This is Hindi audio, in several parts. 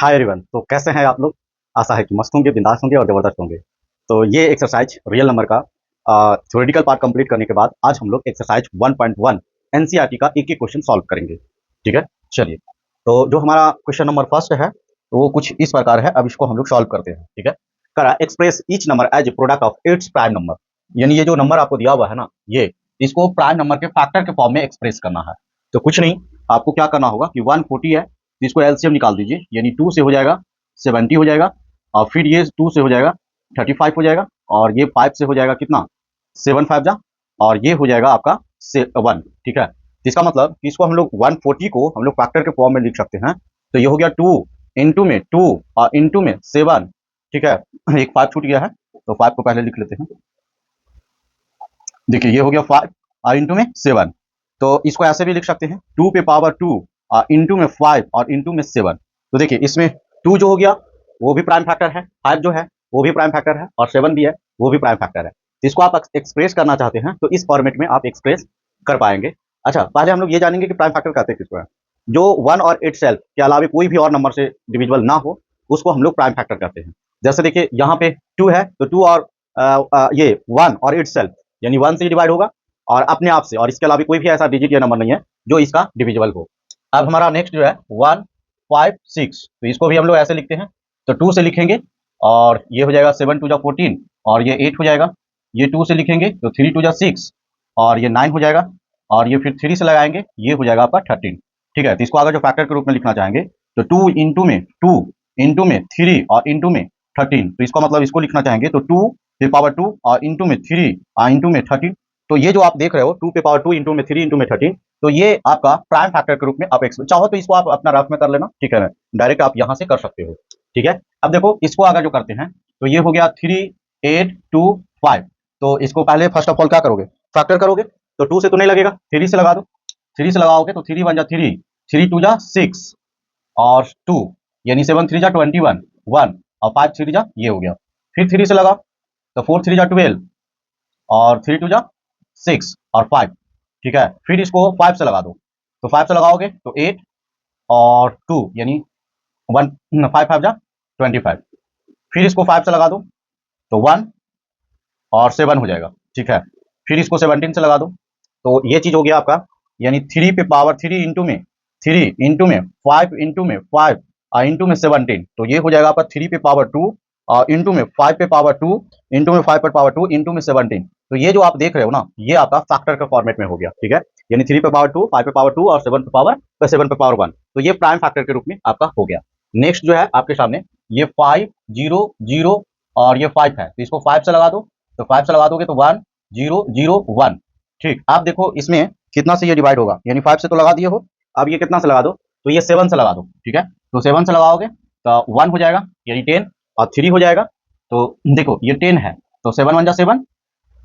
Hi everyone. तो कैसे हैं आप लोग? आशा है कि मस्त होंगे, बिंदास होंगे और ज़बरदस्त होंगे। तो ये एक्सरसाइज रियल नंबर का थ्योरेटिकल पार्ट कंप्लीट करने के बाद आज हम लोग एक्सरसाइज 1.1 एनसीईआरटी का एक एक क्वेश्चन सॉल्व करेंगे। ठीक है, चलिए। तो जो हमारा क्वेश्चन नंबर फर्स्ट है तो वो कुछ इस प्रकार है। अब इसको हम लोग सॉल्व करते हैं। ठीक है, करा express each number as a product of its prime number. यानी ये जो नंबर आपको दिया हुआ है ना, ये इसको प्राइम नंबर के फैक्टर के फॉर्म में एक्सप्रेस करना है। तो कुछ नहीं, आपको क्या करना होगा कि 140 है तो इसको एलसीएम निकाल दीजिए, यानी 2 से हो जाएगा 70 हो जाएगा, और फिर ये 2 से हो जाएगा 35 हो जाएगा, और ये 5 से हो जाएगा कितना 7 5 जा, और ये हो जाएगा आपका 1। ठीक है, तो इसका मतलब कि इसको हम लोग 140 को हम लोग फैक्टर के फॉर्म में लिख सकते हैं। तो ये हो गया 2 इंटू में 2 और इंटू में 7। ठीक है, एक 5 छूट गया है तो 5 को पहले लिख लेते हैं। देखिए ये हो गया 5 और इंटू में 7। तो इसको ऐसे भी लिख सकते हैं 2 पे पावर 2 और इंटू में 5 और इंटू में 7। तो देखिए इसमें 2 जो हो गया वो भी प्राइम फैक्टर है, 5 जो है वो भी प्राइम फैक्टर है, और 7 भी है वो भी प्राइम फैक्टर है। तो इसको आप एक्सप्रेस करना चाहते हैं तो इस फॉर्मेट में आप एक्सप्रेस कर पाएंगे। अच्छा, पहले हम लोग ये जानेंगे कि प्राइम फैक्टर कहते हैं किसको है। जो 1 और इट सेल्फ के अलावा कोई भी और नंबर से डिविजिबल ना हो उसको हम लोग प्राइम फैक्टर कहते हैं। जैसे देखिए यहाँ पे 2 है तो 2 और ये 1 और इट सेल्फ यानी 1 से डिवाइड होगा और अपने आप से, और इसके अलावा कोई भी ऐसा डिजिट या नंबर नहीं है जो इसका डिविजिबल हो। अब हमारा नेक्स्ट जो है 1 5 6, तो इसको भी हम लोग ऐसे लिखते हैं। तो 2 से लिखेंगे और ये हो जाएगा 7 2 जा 14, और ये 8 हो जाएगा। ये 2 से लिखेंगे तो 3 2 जा 6, और ये 9 हो जाएगा, और ये फिर 3 से लगाएंगे ये हो जाएगा आपका 13। ठीक है, तो इसको अगर जो फैक्टर के रूप में लिखना चाहेंगे तो 2 इंटू में 3 और इंटू में 13, तो इसका मतलब इसको लिखना चाहेंगे तो 2 पे पावर 2 और इंटू में 3 और इंटू में 13। तो ये जो आप देख रहे हो 2 पे पावर 2 इंटू में 3 इंटू में 13, तो ये आपका प्राइम फैक्टर के रूप में आप चाहो तो इसको आप अपना रफ में कर लेना। ठीक है, डायरेक्ट आप यहाँ से कर सकते हो। ठीक है, अब देखो इसको अगर जो करते हैं तो ये हो गया 3 8 2 5। तो इसको पहले फर्स्ट ऑफ ऑल क्या करोगे, फैक्टर करोगे। तो 2 से तो नहीं लगेगा, 3 से लगा दो। 3 से लगाओगे तो 3 1 जा 3, 3 2 जा 6 और 2, यानी 7 3 जा 21 1, और 5 3 जा ये हो गया। फिर 3 से लगाओ तो 4 3 जा 12, और 3 2 जा 6 और 5। ठीक है, फिर इसको 5 से लगा दो। तो 5 से लगाओगे तो 8 और 2 यानी 1 5 5 जा 25। फिर इसको 5 से लगा दो तो 1 और 7 हो जाएगा। ठीक है, फिर इसको 17 से लगा दो तो ये चीज हो गया आपका, यानी 3 पे पावर 3 इंटू में 3 इंटू में 5 इंटू में 5 और इंटू में 17, तो ये हो जाएगा आपका 3 पे पावर 2 और इंटू में 5 पे पावर 2 इंटू में 5 पे पावर 2 इंटू में 17। तो ये जो आप देख रहे हो ना, ये आपका फैक्टर का फॉर्मेट में हो गया। ठीक है, यानी 3 पे पावर 2 5 पे पावर 2 और 7 पे पावर 1, तो ये प्राइम फैक्टर के रूप में आपका हो गया। नेक्स्ट जो है आपके सामने ये 5 0 0 और ये 5 है, तो इसको 5 से लगा दो। तो 5 से लगा दोगे तो 1 0 0 1। ठीक, आप देखो इसमें कितना से ये डिवाइड होगा, यानी 5 से तो लगा दिए हो, अब ये कितना से लगा दो तो ये 7 से लगा दो। ठीक है, तो 7 से लगाओगे तो 1 हो जाएगा यानी 10, और 3 हो जाएगा। तो देखो ये 10 है तो 7 1 जा 7,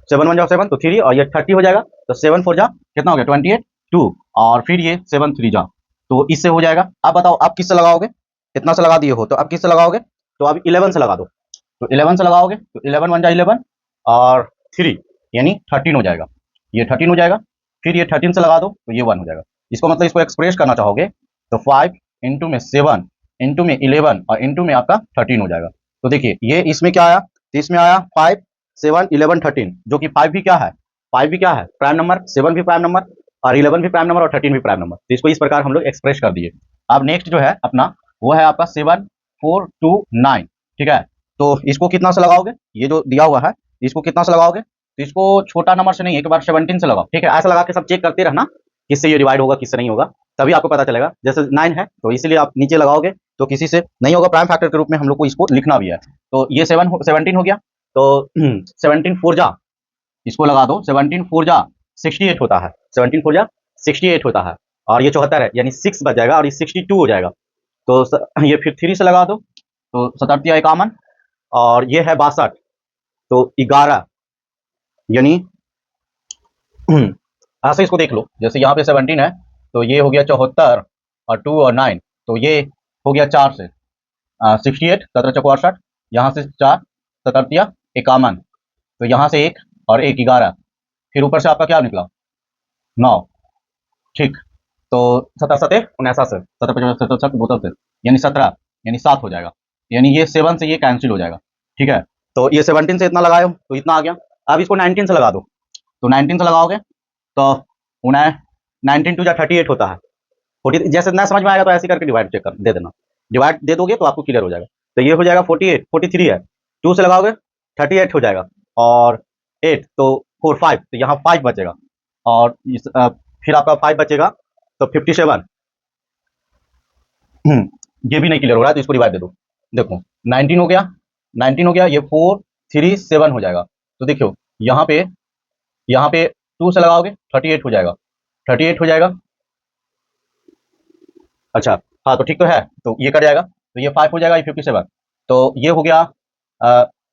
7 1 जा 7 तो 3, और ये 30 हो जाएगा तो 7 4 जा कितना हो गया 28 2, और फिर ये 7 3 जा, तो इससे हो जाएगा। अब बताओ आप किससे लगाओगे, इतना से लगा दिए हो तो अब किससे लगाओगे, तो अब 11 से लगा दो। तो 11 से लगाओगे तो 11 1 जा 11 और 3 यानी 13 हो जाएगा, ये 13 हो जाएगा। फिर ये 13 से लगा दो तो ये 1 हो जाएगा। इसको मतलब इसको एक्सप्रेस करना चाहोगे तो 5 इंटू में 7 इंटू में 11 और इंटू में आपका 13 हो जाएगा। तो देखिए ये इसमें क्या आया, तो इसमें आया 5 7 11 13, जो कि 5 भी क्या है, 5 भी क्या है प्राइम नंबर, 7 भी प्राइम नंबर और 11 भी प्राइम नंबर और 13 भी प्राइम नंबर। तो इसको इस प्रकार हम लोग एक्सप्रेस कर दिए। अब नेक्स्ट जो है अपना वो है आपका 7 4 2 9। ठीक है, तो इसको कितना से लगाओगे, ये जो दिया हुआ है इसको कितना से लगाओगे, तो इसको छोटा नंबर से नहीं, एक बार 17 से लगाओ। ठीक है, ऐसा लगा के सब चेक करते रहना किससे ये डिवाइड होगा किससे नहीं होगा, तभी आपको पता चलेगा। जैसे 9 है तो इसीलिए आप नीचे लगाओगे तो किसी से नहीं होगा, प्राइम फैक्टर के रूप में हम लोग को इसको लिखना भी है। तो ये 17 हो गया तो 17 4 जा इसको लगा दो, 17 4 जा 68 होता है, 17 4 जा 68 होता है, और ये 74 है यानी 6 बच जाएगा और ये 62 हो जाएगा। तो ये फिर 3 से लगा दो तो 77 51, और ये है 62 तो 11, यानी ऐसे इसको देख लो, जैसे यहाँ पे 17 है तो ये हो गया 74 और 2 और 9, तो ये हो गया 4 से 68 17 चौको 68, यहाँ से 4 77 51, तो यहाँ से 1 और 1 11, फिर ऊपर से आपका क्या निकला 9। ठीक, तो 77 49 से 17 55 77 72 यानी 17, यानी 7 हो जाएगा, यानी ये 7 से ये कैंसिल हो जाएगा, ठीक है। तो ये 17 से इतना लगाए हो तो इतना आ गया। अब इसको 19 से लगा दो, तो 19 से लगाओगे तो 19 टू जा 38 होता है। 40 जैसे ना समझ में आएगा तो ऐसे करके डिवाइड चेक कर दे देना, डिवाइड दे दोगे तो आपको क्लियर हो जाएगा। तो ये हो जाएगा 48, 43 है, 2 से लगाओगे 38 हो जाएगा, और 8 तो 4 5, तो यहाँ 5 बचेगा, और फिर आपका 5 बचेगा तो 57। ये भी नहीं क्लियर हो रहा है तो इसको डिवाइड दे दो। देखो 19 हो गया, 19 हो गया, ये 4 3 7 हो जाएगा। तो देखो यहाँ पे 2 से लगाओगे 38 हो जाएगा, 38 हो जाएगा। अच्छा हाँ, तो ठीक तो है, तो ये कट जाएगा, तो ये 5 हो जाएगा, ये 57। तो ये हो गया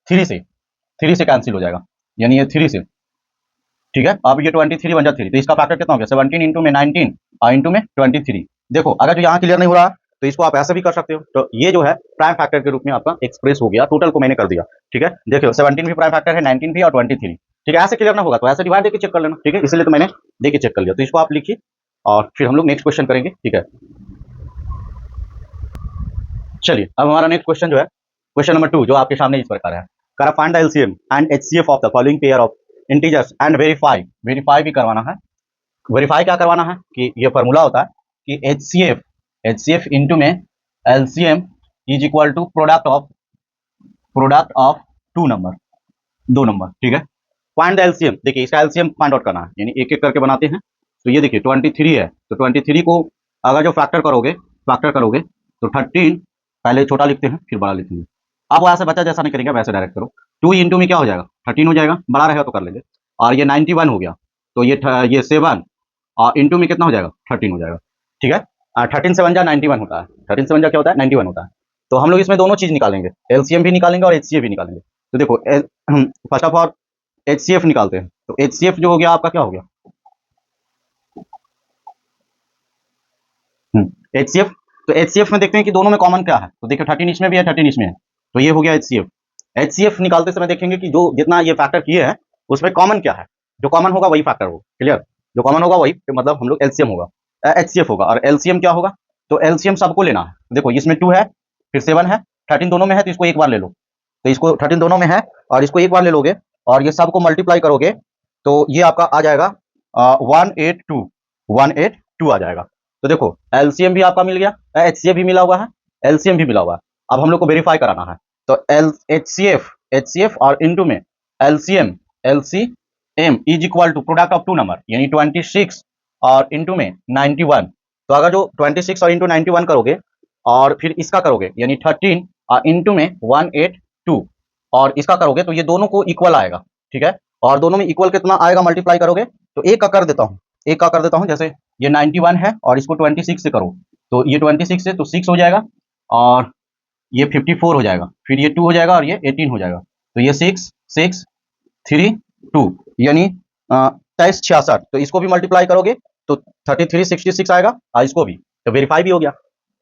3 से कैंसिल हो जाएगा, यानी ये 3 से, ठीक है। अब ये 23 बन जाता 3, तो इसका फैक्टर कितना हो गया 17 इंटू में 19 और इंटू में 23। देखो अगर जो यहाँ क्लियर नहीं हो रहा तो इसको आप ऐसे भी कर सकते हो। तो ये जो है प्राइम फैक्टर के रूप में आपका एक्सप्रेस हो गया, टोटल को मैंने कर दिया, ठीक है। देखो 17 भी प्राइम फैक्टर है, 19 भी और 23, ठीक है। ऐसे क्लियर ना होगा तो ऐसे डिवाइड देके चेक कर लेना, ठीक है, इसलिए तो मैंने देके चेक कर लिया। तो इसको आप लिखिए और फिर हम लोग नेक्स्ट क्वेश्चन करेंगे, ठीक है। चलिए अब हमारा नेक्स्ट क्वेश्चन जो है क्वेश्चन नंबर 2, जो आपके सामने इस प्रकार है। करा find the LCM and HCF of the following pair of integers and verify भी करवाना है। वेरीफाई क्या करवाना है कि ये फॉर्मूला होता है कि एचसीएफ इंटू में LCM is equal to product of दो नंबर, ठीक है। फाइंड द एलसीएम, देखिए इसका एलसीएम फाइंड आउट करना है, यानी एक एक करके बनाते हैं। तो ये देखिए 23 है, तो 23 को अगर जो फैक्टर करोगे तो 13 पहले छोटा लिखते हैं फिर बड़ा लिखेंगे। आप वैसे बच्चा जैसा नहीं करेंगे, वैसे डायरेक्ट करो। 2 इंटू में क्या हो जाएगा 13 हो जाएगा, बड़ा रहेगा तो कर लेंगे। और ये 91 हो गया, तो ये 7 और इंटू में कितना हो जाएगा 13 हो जाएगा, ठीक है। 13 से 1 जा 91 होता है, 13 से 1 जा क्या होता है 91 होता है। तो हम लोग इसमें दोनों चीज निकालेंगे, एलसीएम भी निकालेंगे और एचसीएफ भी निकालेंगे। तो देखो फर्स्ट ऑफ ऑल एचसीएफ निकालते हैं। तो एचसीएफ जो हो गया आपका क्या हो गया एचसीएफ। तो एचसीएफ में देखते हैं कि दोनों में कॉमन क्या है। तो देखो 13 इसमें भी है, 13 इसमें है, तो ये हो गया एचसीएफ। एचसीएफ निकालते समय देखेंगे कि जो जितना ये फैक्टर किए हैं उसमें कॉमन क्या है, जो कॉमन होगा वही फैक्टर होगा, क्लियर। जो कॉमन होगा वही मतलब हम लोग एलसीएम होगा, एचसीएफ होगा। और एलसीएम क्या होगा, तो एलसीएम सबको लेना है। देखो इसमें 2 है फिर 7 है, 13 दोनों में है, तो इसको एक बार ले लो। तो इसको 13 दोनों में है और इसको एक बार ले लोगे और ये सबको मल्टीप्लाई करोगे तो ये आपका आ जाएगा 182 आ जाएगा। तो देखो एलसीएम भी आपका मिल गया, एचसीएफ भी मिला हुआ है, एलसीएम भी मिला हुआ है। अब हम लोग को वेरीफाई कराना है। तो एचसीएफ और इनटू में LCM is equal to product of 2 number, यानी 26 और इनटू में 91। तो अगर जो 26 और इंटू 91 करोगे और फिर इसका करोगे यानी 13 और इंटू में 182 और इसका करोगे तो ये दोनों को इक्वल आएगा, ठीक है। और दोनों में इक्वल कितना आएगा मल्टीप्लाई करोगे तो एक का कर देता हूँ, जैसे ये 91 है और इसको 26 से करो तो ये 26 से तो 6 हो जाएगा और ये 54 हो जाएगा, फिर ये 2 हो जाएगा और ये 18 हो जाएगा। तो ये 6 6 3 2 यानी 23 66। तो इसको भी मल्टीप्लाई करोगे तो 33 66 आएगा और इसको भी, तो वेरीफाई भी हो गया।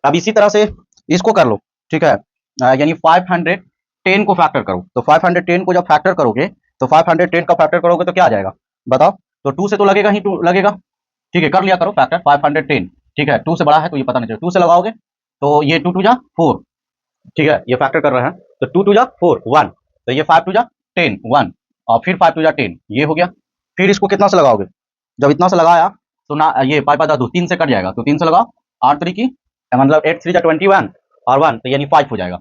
अब इसी तरह से इसको कर लो, ठीक है। यानी 510 को फैक्टर करो। तो 510 को जब फैक्टर करोगे तो 510 का फैक्टर करोगे तो क्या आ जाएगा बताओ। तो 2 से तो लगेगा ही, 2 लगेगा, ठीक है, कर लिया करो फैक्टर 510, ठीक है। 2 से बड़ा है तो ये पता नहीं चलेगा, 2 से लगाओगे तो ये 2 2 जा 4, ठीक है, ये फैक्टर कर रहे हैं। तो 2 2 जा 4 1, तो ये 5 2 जा 10 1 और फिर 5 2 जा 10, ये हो गया। फिर इसको कितना से लगाओगे, जब इतना से लगाया तो ना ये 5 5 2 3 से कट जाएगा, तो 3 से लगाओ 8 3 की मतलब 8 3 जा 21 और 1, तो यानी 5 हो जाएगा,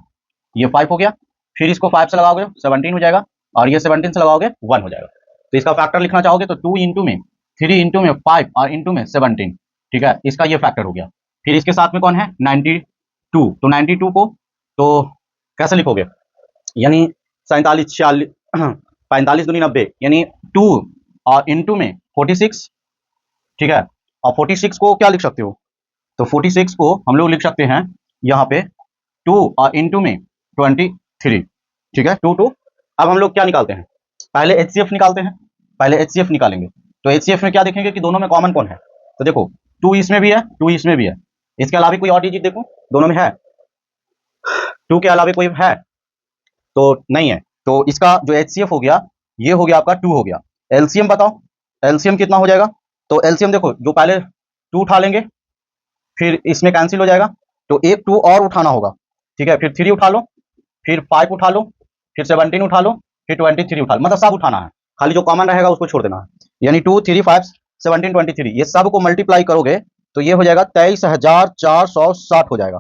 ये 5 हो गया। फिर इसको 5 से लगाओगे 17 हो जाएगा और ये 17 से लगाओगे 1 हो जाएगा। तो इसका फैक्टर लिखना चाहोगे तो 2 इंटू में 3 इंटू में 5 और इंटू में 17, ठीक है, इसका ये फैक्टर हो गया। फिर इसके साथ में कौन है 92, तो 92 को तो कैसे लिखोगे, यानी 47 46 45 दूनी 90, यानी 2 और इंटू में 46, ठीक है। और 46 को क्या लिख सकते हो, तो 46 को हम लोग लिख सकते हैं यहाँ पे 2 और इंटू में 23, ठीक है 2 2। अब हम लोग क्या निकालते हैं, पहले एचसीएफ निकालते हैं, पहले एचसीएफ निकालेंगे। तो एचसीएफ में क्या देखेंगे कि दोनों में कॉमन कौन है। तो देखो 2 इसमें भी है 2 इसमें भी है, इसके अलावा कोई और डिजिट देखो दोनों में है, 2 के अलावा कोई है तो नहीं है। तो इसका जो एचसीएफ हो गया ये हो गया आपका 2 हो गया। एलसीएम बताओ, एलसीएम कितना हो जाएगा। तो एलसीएम देखो जो पहले 2 उठा लेंगे फिर इसमें कैंसिल हो जाएगा तो एक 2 और उठाना होगा, ठीक है, फिर 3 उठा लो, फिर 5 उठा लो, फिर 17 उठा लो, फिर 23 उठा लो, मतलब सब उठाना है, खाली जो कॉमन रहेगा उसको छोड़ देना है। यानी 2 3 5 17 23 ये सब को मल्टीप्लाई करोगे तो ये हो जाएगा 23,460 हो जाएगा,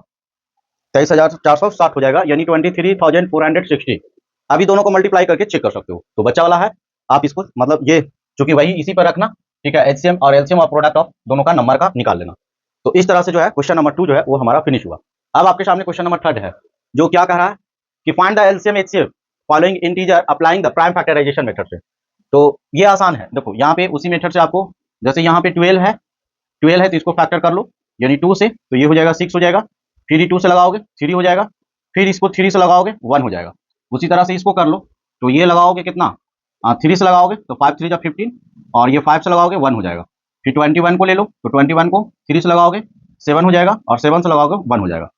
23,460 हो जाएगा, यानी 23,460। अभी दोनों को मल्टीप्लाई करके चेक कर सकते हो, तो बच्चा वाला है, आप इसको मतलब ये चूंकि वही इसी पर रखना, ठीक है, एचसीएम और एलसीएम और प्रोडक्ट ऑफ दोनों का नंबर का निकाल लेना। तो इस तरह से जो है क्वेश्चन नंबर 2 जो है वो हमारा फिनिश हुआ। अब आपके सामने क्वेश्चन नंबर 3 है, जो क्या कह रहा है कि find the LCM HCF following integer applying the prime factorisation method से। तो ये आसान है, देखो यहाँ पे उसी मेथड से आपको, जैसे यहाँ पे 12 है, 12 है तो इसको फैक्टर कर लो, यानी 2 से, तो ये हो जाएगा 6 हो जाएगा, फिर 2 से लगाओगे 3 हो जाएगा, फिर इसको 3 से लगाओगे 1 हो जाएगा। उसी तरह से इसको कर लो, तो ये लगाओगे कितना, 3 से लगाओगे तो 5 3 15, और ये 5 से लगाओगे 1 हो जाएगा। फिर 21 को ले लो, तो 21 को 3 से लगाओगे 7 हो जाएगा, और 7 से लगाओगे 1 हो जाएगा।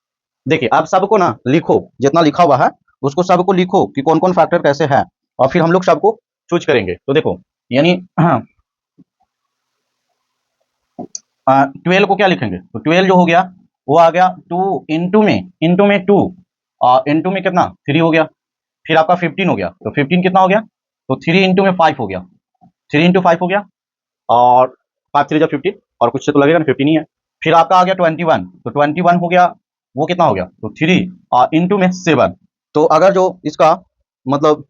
देखिए आप सबको ना लिखो, जितना लिखा हुआ है उसको सबको लिखो कि कौन कौन फैक्टर कैसे है, और फिर हम लोग सबको चूज करेंगे। तो देखो यानी 12 को क्या लिखेंगे, तो 12 जो हो गया वो आ गया 2 इंटू में 2, और इंटू में कितना 3 हो गया, फिर आपका 15 हो गया, तो 15 कितना हो गया, तो 3 इंटू में 5 हो गया, 3 इंटू 5 हो गया, और 5 3 15, और कुछ से तो लगेगा ना 15 ही है। फिर आपका आ गया 21, तो 21 हो गया, वो कितना हो गया, तो 3 और इंटू में 7। तो अगर जो इसका मतलब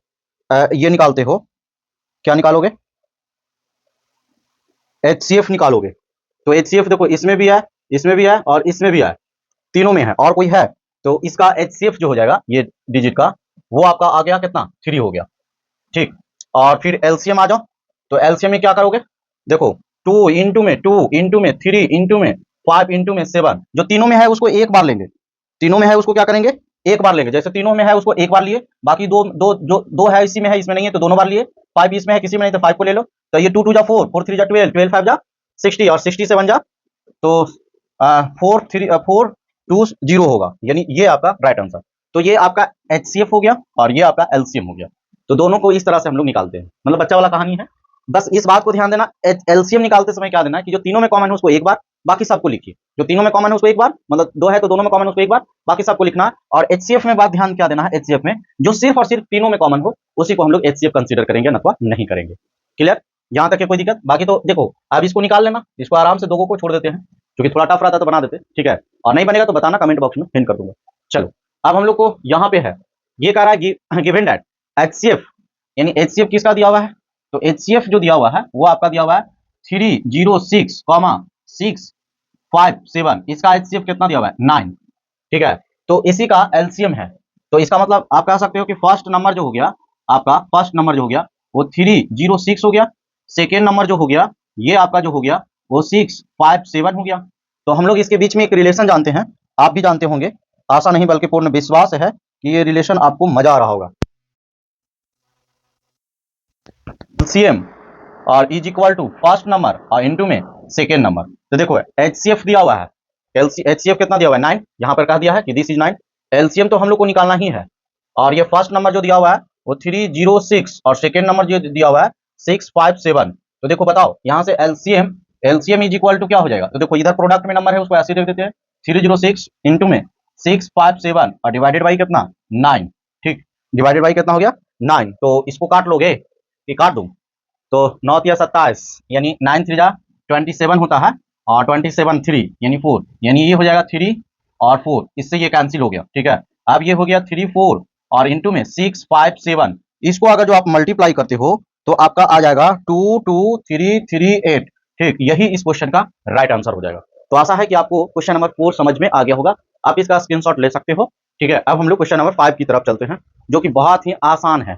ये निकालते हो, क्या निकालोगे, एचसीएफ निकालोगे, तो एचसीएफ देखो इसमें भी है, इसमें भी है, और इसमें भी है, तीनों में है, और कोई है, तो इसका एचसीएफ जो हो जाएगा ये डिजिट का, वो आपका आ गया कितना 3 हो गया, ठीक। और फिर एलसीएम आ जाओ, तो एलसीएम में क्या करोगे, देखो 2 इंटू में 3 इंटू में 5 इंटू में 7, जो तीनों में है उसको एक बार लेंगे, तीनों में है उसको क्या करेंगे, एक बार लेंगे, जैसे तीनों में है उसको एक बार लिए, बाकी दो दो जो दो है इसी में है, इसमें नहीं है तो दोनों बार लिए, 5 इसमें है किसी में नहीं तो 5 को ले लो, तो ये 2 2 जा 4, 4 3 जा 12, 12 5 जा 60, और 60 से 1 जा तो 4 3 4 2 0 होगा, यानी ये आपका राइट आंसर। तो ये आपका एचसीएफ हो गया और ये आपका एलसीएम हो गया। तो दोनों को इस तरह से हम लोग निकालते हैं, मतलब बच्चा वाला कहानी है। बस इस बात को ध्यान देना, एलसीएम निकालते समय क्या देना है कि जो तीनों में कॉमन है उसको एक बार, बाकी सबको लिखिए, जो तीनों में कॉमन है उसको एक बार, मतलब 2 है तो दोनों में कॉमन है उसको एक बार, बाकी सबको लिखना है। और एचसीएफ में बात ध्यान क्या देना है, एचसीएफ में जो सिर्फ और सिर्फ तीनों में कॉमन हो उसी को हम लोग एचसीएफ कंसीडर करेंगे, अथवा नहीं करेंगे। क्लियर, यहाँ तक है कोई दिक्कत? बाकी तो देखो अब इसको निकाल लेना, इसको आराम से दो को छोड़ देते हैं, क्योंकि थोड़ा टफ रहता तो बना देते, ठीक है, और नहीं बनेगा तो बताना, कमेंट बॉक्स में पिन कर दूंगा। चलो अब हम लोग को यहाँ पे है, ये कह रहा है गिवन दैट एचसीएफ, यानी एचसीएफ किसका दिया हुआ है, तो एचसीएफ जो दिया हुआ है वो आपका दिया हुआ है 306, 657, इसका एचसीएफ कितना दिया हुआ है 9, ठीक है। तो इसी का एलसीएम है, तो इसका मतलब आप कह सकते हो कि फर्स्ट नंबर जो हो गया आपका, फर्स्ट नंबर जो हो गया वो 306 हो गया, सेकेंड नंबर जो हो गया ये आपका जो हो गया वो 657 हो गया। तो हम लोग इसके बीच में एक रिलेशन जानते हैं, आप भी जानते होंगे, आशा नहीं बल्कि पूर्ण विश्वास है कि ये रिलेशन आपको मजा आ रहा होगा। एलसीएम और is equal to first number और इनटू में सेकेंड नंबर। तो देखो एचसीएफ दिया हुआ है, एचसीएफ कितना दिया हुआ है 9, यहाँ पर कह दिया है कि दिस इज 9, एलसीएम तो हम लोग को निकालना ही है, और ये फर्स्ट नंबर जो दिया हुआ है वो 306 और सेकेंड नंबर जो दिया हुआ है 657। तो देखो बताओ यहाँ से एलसीएम इज इक्वल टू क्या हो जाएगा, तो देखो इधर प्रोडक्ट में नंबर है उसको ऐसे दे देते हैं 306 इंटू में 657 और डिवाइडेड बाई कितना 9, ठीक, डिवाइडेड बाई कितना हो गया 9। तो इसको काट लोगे कि काट दूं, तो 9 या 27 यानी 9 3 जा 27 होता है, और 27 3 यानी 4, यानी ये हो जाएगा 3 और 4, इससे ये कैंसिल हो गया, ठीक है। अब ये हो गया 3 4 और इंटू में 6 5 7, इसको अगर जो आप मल्टीप्लाई करते हो तो आपका आ जाएगा 2 2 3 3 8, ठीक, यही इस क्वेश्चन का राइट आंसर हो जाएगा। तो आशा है कि आपको क्वेश्चन नंबर 4 समझ में आ गया होगा, आप इसका स्क्रीनशॉट ले सकते हो, ठीक है। अब हम लोग क्वेश्चन नंबर 5 की तरफ चलते हैं, जो कि बहुत ही आसान है।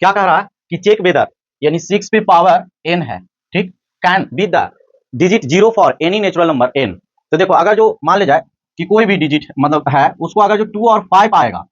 क्या कह रहा है कि चेक वेदर, यानी 6 पे पावर n है, ठीक, can be the digit 0 for any natural number n। तो देखो अगर जो मान ले जाए कि कोई भी डिजिट मतलब है, उसको अगर जो 2 और 5 आएगा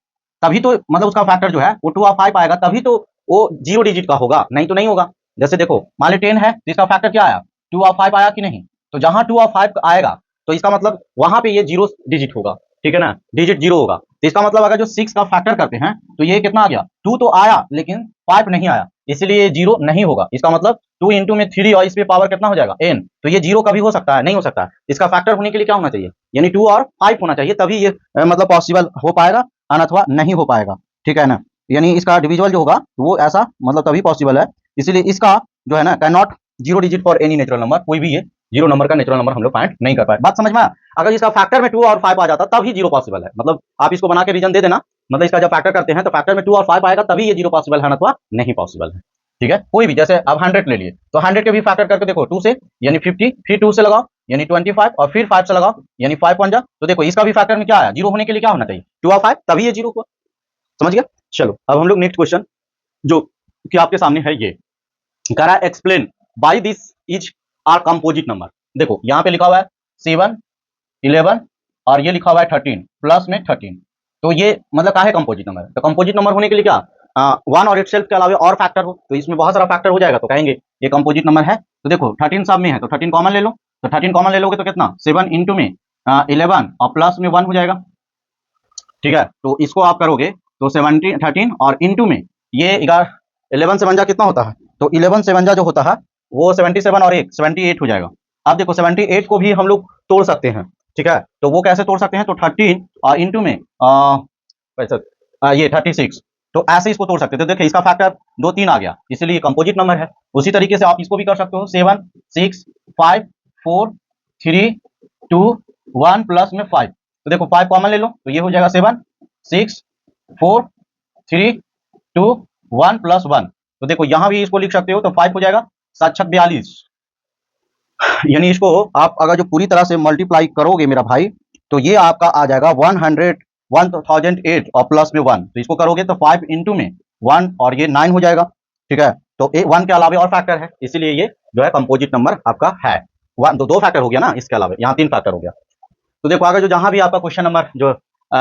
तभी तो, मतलब उसका फैक्टर जो है वो 2 और 5 आएगा तभी तो वो 0 डिजिट का होगा, नहीं तो नहीं होगा। जैसे देखो मान ली 10 है तो इसका फैक्टर क्या आया, 2 और 5 आया कि नहीं, तो जहां 2 और 5 आएगा तो इसका मतलब वहां पे ये 0 डिजिट होगा, ठीक है ना, डिजिट 0 होगा। तो इसका मतलब अगर जो 6 का फैक्टर करते हैं तो ये कितना आ गया, 2 तो आया लेकिन 5 नहीं आया, इसलिए ये 0 नहीं होगा। इसका मतलब 2 इंटू में 3 और इस पे पावर कितना हो जाएगा n, तो ये 0 कभी हो सकता है, नहीं हो सकता है। इसका फैक्टर होने के लिए क्या होना चाहिए, यानी 2 और 5 होना चाहिए, तभी ये मतलब पॉसिबल हो पाएगा। अनथवा नहीं हो पाएगा, ठीक है ना। यानी इसका डिविजिबल जो होगा वो ऐसा मतलब तभी पॉसिबल है, इसीलिए इसका जो है ना can not zero digit for any natural number, कोई भी ये जीरो नंबर का नेचुरल नंबर हम लोग फाइंड नहीं कर पाए। बात समझ में आया? अगर इसका फैक्टर में 2 और 5 आ जाता तब ही जीरो पॉसिबल है, मतलब आप इसको बना के रीजन दे देना, मतलब इसका जब फैक्टर करते हैं तो फैक्टर में 2 और 5 आएगा तभी ये जीरो पॉसिबल है, अथवा नहीं पॉसिबल है, ठीक है। कोई भी, जैसे अब 100 ले लिए तो 100 के भी फैक्टर करके देखो 2 से यानी 50, फिर 2 से लगाओ यानी 25 और फिर 5 से लगाओ यानी 5 1 जा, तो देखो इसका भी फैक्टर में क्या आया, जीरो होने के लिए क्या होना चाहिए 2 और 5, तभी ये जीरो हुआ। समझ गया? चलो अब हम लोग नेक्स्ट क्वेश्चन जो कि आपके सामने है ये कह रहा है explain by this is are composite number. देखो यहाँ पे लिखा हुआ है 7 11 और ये लिखा हुआ है 13 प्लस में 13, तो ये मतलब क्या है कंपोजिट नंबर। तो कंपोजिट नंबर होने के लिए क्या 1 और इटसेल्फ के अलावा और फैक्टर हो, तो इसमें बहुत सारा फैक्टर हो जाएगा तो कहेंगे ये कंपोजिट नंबर है। तो देखो 13 सब में है तो 13 कॉमन ले लो, तो 13 कॉमन ले लोगे तो कितना 7 इंटू में 11 और प्लस में 1 हो जाएगा, ठीक है। तो इसको आप करोगे तो 17 13 और इंटू में ये 11 से 1 जा कितना होता है, तो 11 से 1 जा जो होता है वो 77 और 1 78 हो जाएगा। अब देखो 78 को भी हम लोग तोड़ सकते हैं, ठीक है। तो वो कैसे तोड़ सकते हैं, तो 13 और इंटू में ये 36, तो ऐसे इसको तोड़ सकते हैं। तो देखिए इसका फैक्टर 2 3 आ गया, इसलिए कंपोजिट नंबर है। उसी तरीके से आप इसको भी कर सकते हो 7 6 5 4 3 2 1 प्लस में 5, तो देखो 5 कॉमन ले लो तो ये हो जाएगा 7 6 4 3 2 1 प्लस 1, तो देखो यहां भी इसको लिख सकते हो तो 5 हो जाएगा 7 6 42, यानी इसको आप अगर जो पूरी तरह से मल्टीप्लाई करोगे मेरा भाई तो ये आपका आ जाएगा 1008 और प्लस में 1, तो इसको करोगे तो 5 इंटू में 1 और ये 9 हो जाएगा, ठीक है। तो 1 के अलावा और फैक्टर है, इसीलिए ये जो है कंपोजिट नंबर आपका है। दो फैक्टर हो गया ना, इसके अलावा यहाँ 3 फैक्टर हो गया। तो देखो आगे जो जहां भी आपका क्वेश्चन नंबर जो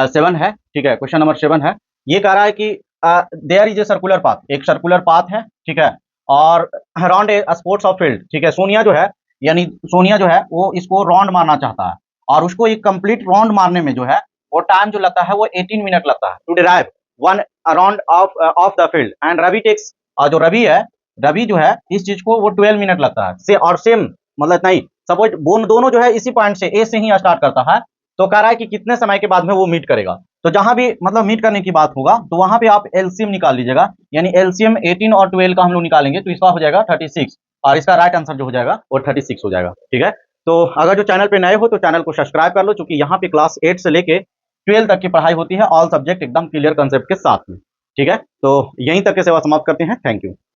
7 है, ठीक है, क्वेश्चन नंबर 7 है, ये कह रहा है कि there is a circular path, एक सर्कुलर पाथ है, ठीक है, और around a sports of field, ठीक है। सोनिया जो है यानी सोनिया जो है वो इसको राउंड मारना चाहता है और उसको एक कंप्लीट राउंड मारने में जो है वो टाइम जो लगता है वो 18 मिनट लगता है to drive one around of the field and Ravi takes, और जो रवि है, रवि जो है इस चीज को वो 12 मिनट लगता है से, और सेम मतलब नहीं सपोज दोनों जो है इसी पॉइंट से ए से ही स्टार्ट करता है, तो कह रहा है कि कितने समय के बाद में वो मीट करेगा। तो जहां भी मतलब मीट करने की बात होगा तो वहां पे आप एलसीएम निकाल लीजिएगा, यानी एलसीएम 18 और 12 का हम लोग निकालेंगे तो इसका हो जाएगा 36 और इसका राइट आंसर जो हो जाएगा वो 36 हो जाएगा, ठीक है। तो अगर जो चैनल पे नए हो तो चैनल को सब्सक्राइब कर लो, क्योंकि यहाँ पे क्लास 8 से लेके 12 तक की पढ़ाई होती है, ऑल सब्जेक्ट एकदम क्लियर कंसेप्ट के साथ में, ठीक है। तो यहीं तक के सेवा समाप्त करते हैं, थैंक यू।